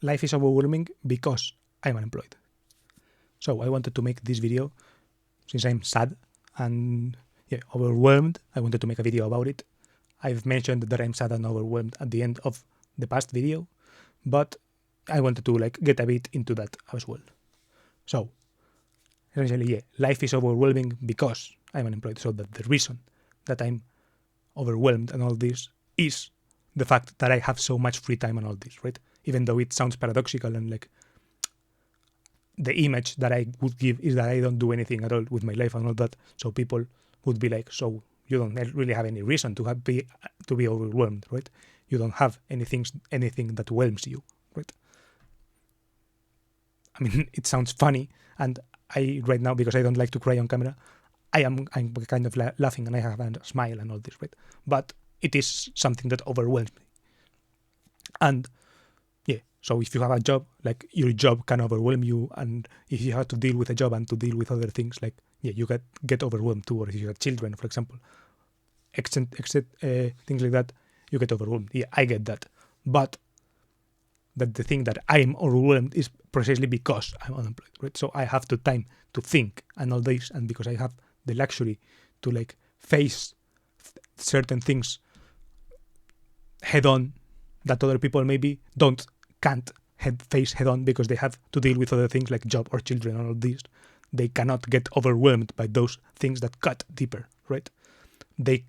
life is overwhelming because I'm unemployed. So I wanted to make this video since I'm sad and overwhelmed. I wanted to make a video about it. I've mentioned that I'm sad and overwhelmed at the end of the past video, but I wanted to get a bit into that as well. So essentially, life is overwhelming because I'm unemployed. So that the reason that I'm overwhelmed and all this is the fact that I have so much free time and all this, right? Even though it sounds paradoxical and the image that I would give is that I don't do anything at all with my life and all that. So people would be like, so you don't really have any reason to be overwhelmed, right? You don't have anything that whelms you, right? I mean, it sounds funny, and right now, because I don't like to cry on camera, I'm kind of laughing and I have a smile and all this, right? But it is something that overwhelms me. And so if you have a job, your job can overwhelm you, and if you have to deal with a job and to deal with other things, you get overwhelmed too. Or if you have children, for example, except things like that, you get overwhelmed. Yeah, I get that. But the thing that I'm overwhelmed is precisely because I'm unemployed, right? So I have the time to think and all this, and because I have the luxury to face certain things head on that other people maybe can't face head on because they have to deal with other things like job or children and all this. They cannot get overwhelmed by those things that cut deeper, right? They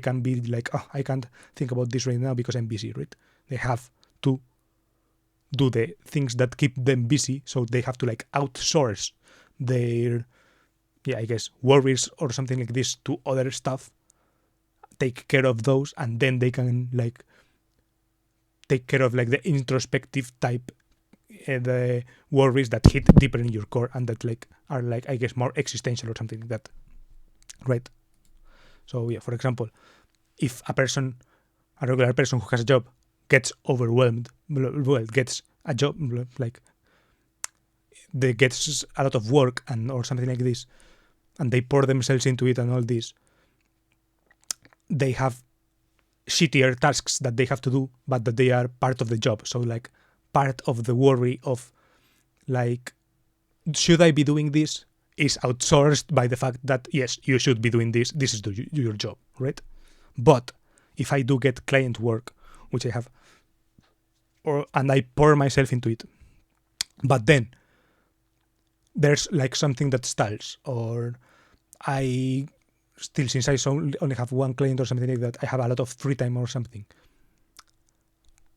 can be like, oh, I can't think about this right now because I'm busy, right? They have to do the things that keep them busy, so they have to outsource their worries or something like this to other stuff, take care of those, and then they can take care of the introspective type the worries that hit deeper in your core and that are more existential or something like that, right? So for example, if a regular person who has a job gets overwhelmed, gets a job they gets a lot of work or something like this, and they pour themselves into it and all this, they have shittier tasks that they have to do, but that they are part of the job. So part of the worry of should I be doing this is outsourced by the fact that yes, you should be doing this. This is your job, right? But if I do get client work, which I have, and I pour myself into it, but then there's something that stalls, or since I only have one client or something like that, I have a lot of free time or something.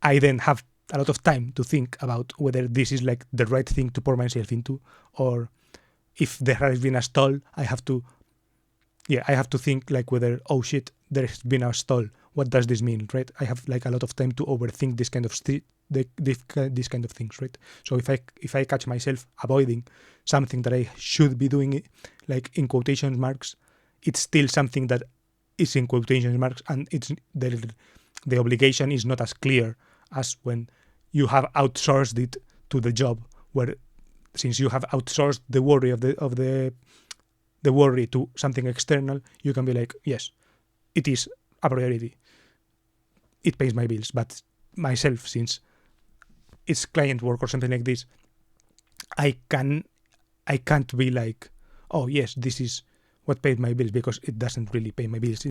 I then have a lot of time to think about whether this is the right thing to pour myself into, or if there has been a stall, I have to think whether, oh shit, there's been a stall. What does this mean, right? I have a lot of time to overthink this kind of these kind of things, right? So if I catch myself avoiding something that I should be doing, in quotation marks, it's still something that is in quotation marks, and it's the obligation is not as clear as when you have outsourced it to the job, where since you have outsourced the worry of the worry to something external, you can be yes, it is a priority. It pays my bills, but myself, since it's client work or something like this, I can't be oh yes, this is what paid my bills, because it doesn't really pay my bills.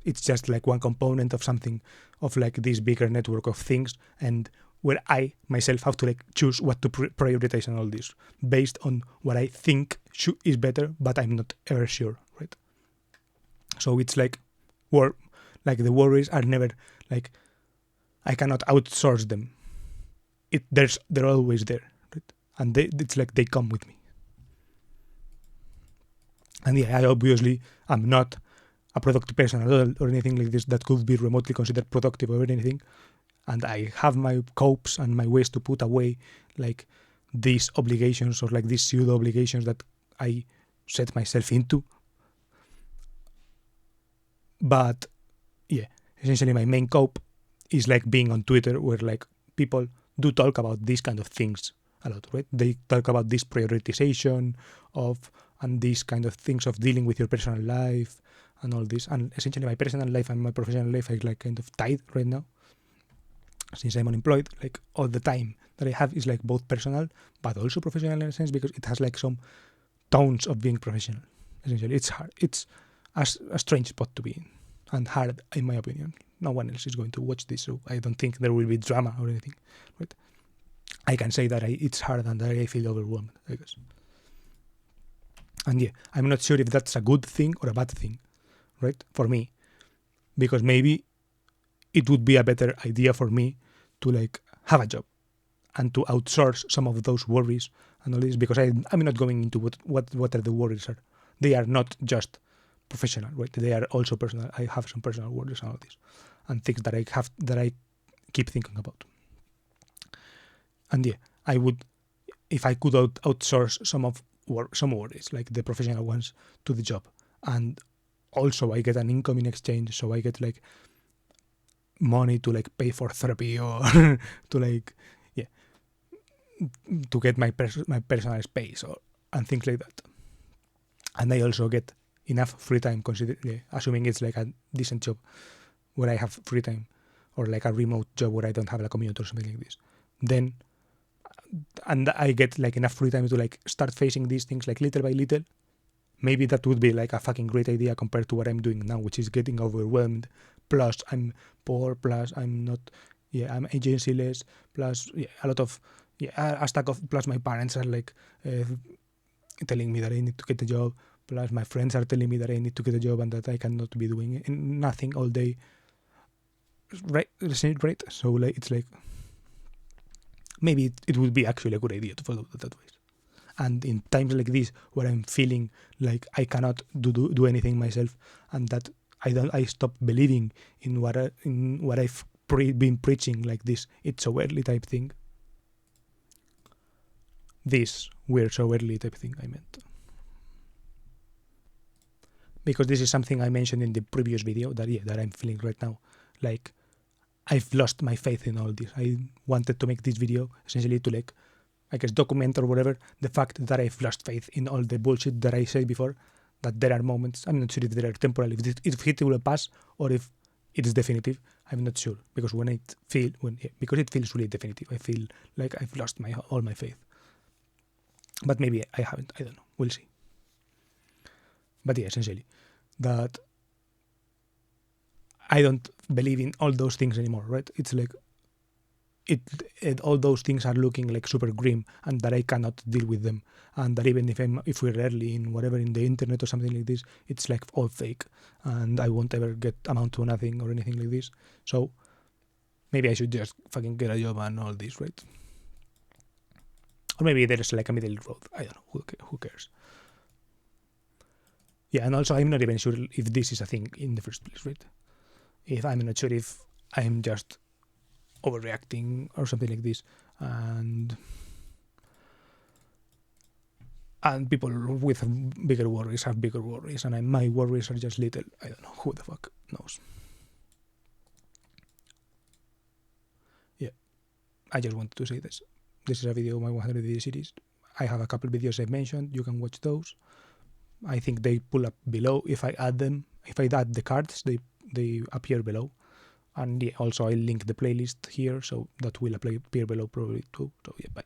It's just one component of something, of this bigger network of things, and where I myself have to choose what to prioritize and all this based on what I think is better, but I'm not ever sure, right? So it's the worries are never I cannot outsource them. They're always there, right? And it's they come with me. And I obviously am not a productive person at all, or anything like this that could be remotely considered productive or anything. And I have my copes and my ways to put away these obligations, or these pseudo obligations that I set myself into. But essentially my main cope is being on Twitter, where people do talk about these kind of things a lot, right? They talk about this prioritization and these kind of things of dealing with your personal life and all this. And essentially my personal life and my professional life are kind of tied right now, since I'm unemployed. All the time that I have is like both personal but also professional in a sense, because it has like some tones of being professional. Essentially, it's hard. It's a strange spot to be in, and hard in my opinion. No one else is going to watch this, so I don't think there will be drama or anything. Right? I can say that it's hard and that I feel overwhelmed, I guess. And yeah, I'm not sure if that's a good thing or a bad thing, right? For me, because maybe it would be a better idea for me to like have a job and to outsource some of those worries and all this, because I'm not going into what are the worries are. They are not just professional, right? They are also personal. I have some personal worries and all this, and things that I keep thinking about. And yeah, I would, if I could outsource some worries, like the professional ones, to the job, and also I get an income in exchange, so I get like money to like pay for therapy or to like to get my personal space and things like that. And I also get enough free time, assuming it's like a decent job where I have free time, or like a remote job where I don't have a commute or something like this. Then, and I get like enough free time to like start facing these things like little by little. Maybe that would be like a fucking great idea compared to what I'm doing now, which is getting overwhelmed. Plus, I'm poor. Plus, I'm agency-less. Plus, a lot of a stack of. Plus, my parents are like telling me that I need to get a job. Plus, my friends are telling me that I need to get a job and that I cannot be doing nothing all day. Right? So like, it's like maybe it would be actually a good idea to follow that way. And in times like this, where I'm feeling like I cannot do anything myself, and that I stop believing in what I've been preaching, like this "it's so early" type thing. This "we're so early" type thing, I meant. Because this is something I mentioned in the previous video that I'm feeling right now. Like, I've lost my faith in all this. I wanted to make this video essentially to like, I guess, document or whatever the fact that I've lost faith in all the bullshit that I said before, that there are moments, I'm not sure if they are temporary, if it will pass or if it is definitive, I'm not sure, because because it feels really definitive, I feel like I've lost all my faith. But maybe I haven't, I don't know, we'll see. But yeah, essentially, that I don't believe in all those things anymore, right? It's like, all those things are looking like super grim, and that I cannot deal with them, and that even if we're early in whatever, in the internet or something like this, it's like all fake, and I won't ever amount to nothing or anything like this. So maybe I should just fucking get a job and all this, right? Or maybe there's like a middle road. I don't know. Who cares? Yeah, and also I'm not even sure if this is a thing in the first place, right? I'm not sure if I'm just overreacting or something like this, and people with bigger worries have bigger worries, and my worries are just little. I don't know, who the fuck knows. Yeah, I just wanted to say this is a video of my 100 video series. I have a couple videos I've mentioned, you can watch those. I think they pull up below. If I add the cards, they appear below. And yeah, also I'll link the playlist here, so that will appear below probably too. So yeah, bye.